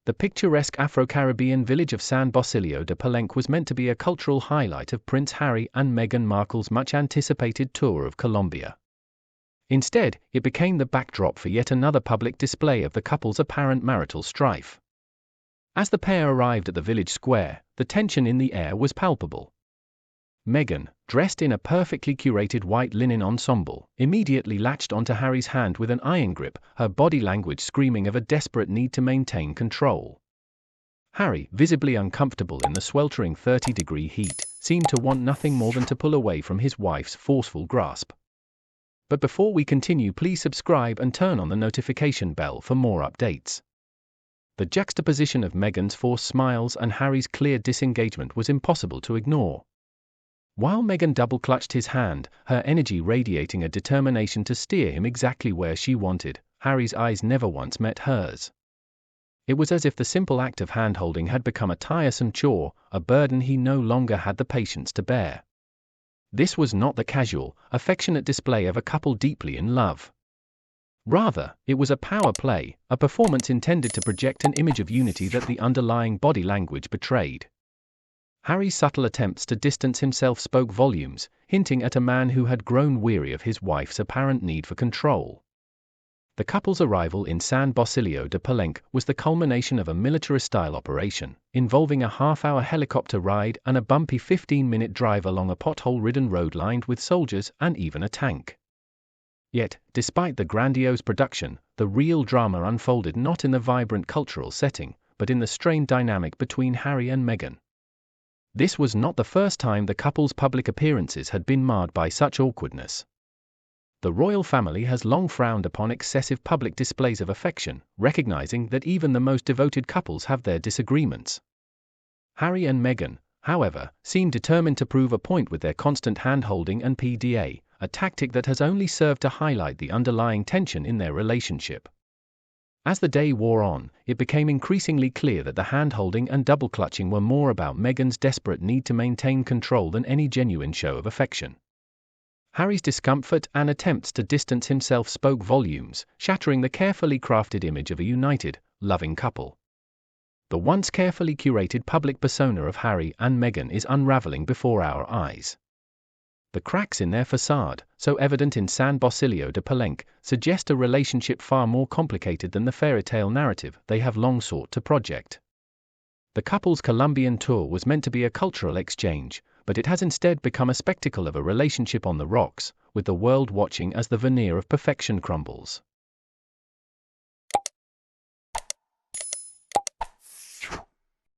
The picturesque Afro-Caribbean village of San Basilio de Palenque was meant to be a cultural highlight of Prince Harry and Meghan Markle's much-anticipated tour of Colombia. Instead, it became the backdrop for yet another public display of the couple's apparent marital strife. As the pair arrived at the village square, the tension in the air was palpable. Meghan, dressed in a perfectly curated white linen ensemble, immediately latched onto Harry's hand with an iron grip, her body language screaming of a desperate need to maintain control. Harry, visibly uncomfortable in the sweltering 30-degree heat, seemed to want nothing more than to pull away from his wife's forceful grasp. But before we continue, please subscribe and turn on the notification bell for more updates. The juxtaposition of Meghan's forced smiles and Harry's clear disengagement was impossible to ignore. While Meghan double-clutched his hand, her energy radiating a determination to steer him exactly where she wanted, Harry's eyes never once met hers. It was as if the simple act of hand-holding had become a tiresome chore, a burden he no longer had the patience to bear. This was not the casual, affectionate display of a couple deeply in love. Rather, it was a power play, a performance intended to project an image of unity that the underlying body language betrayed. Harry's subtle attempts to distance himself spoke volumes, hinting at a man who had grown weary of his wife's apparent need for control. The couple's arrival in San Basilio de Palenque was the culmination of a military-style operation, involving a half-hour helicopter ride and a bumpy 15-minute drive along a pothole-ridden road lined with soldiers and even a tank. Yet, despite the grandiose production, the real drama unfolded not in the vibrant cultural setting, but in the strained dynamic between Harry and Meghan. This was not the first time the couple's public appearances had been marred by such awkwardness. The royal family has long frowned upon excessive public displays of affection, recognizing that even the most devoted couples have their disagreements. Harry and Meghan, however, seem determined to prove a point with their constant hand-holding and PDA, a tactic that has only served to highlight the underlying tension in their relationship. As the day wore on, it became increasingly clear that the hand-holding and double-clutching were more about Meghan's desperate need to maintain control than any genuine show of affection. Harry's discomfort and attempts to distance himself spoke volumes, shattering the carefully crafted image of a united, loving couple. The once carefully curated public persona of Harry and Meghan is unraveling before our eyes. The cracks in their facade, so evident in San Basilio de Palenque, suggest a relationship far more complicated than the fairy-tale narrative they have long sought to project. The couple's Colombian tour was meant to be a cultural exchange, but it has instead become a spectacle of a relationship on the rocks, with the world watching as the veneer of perfection crumbles.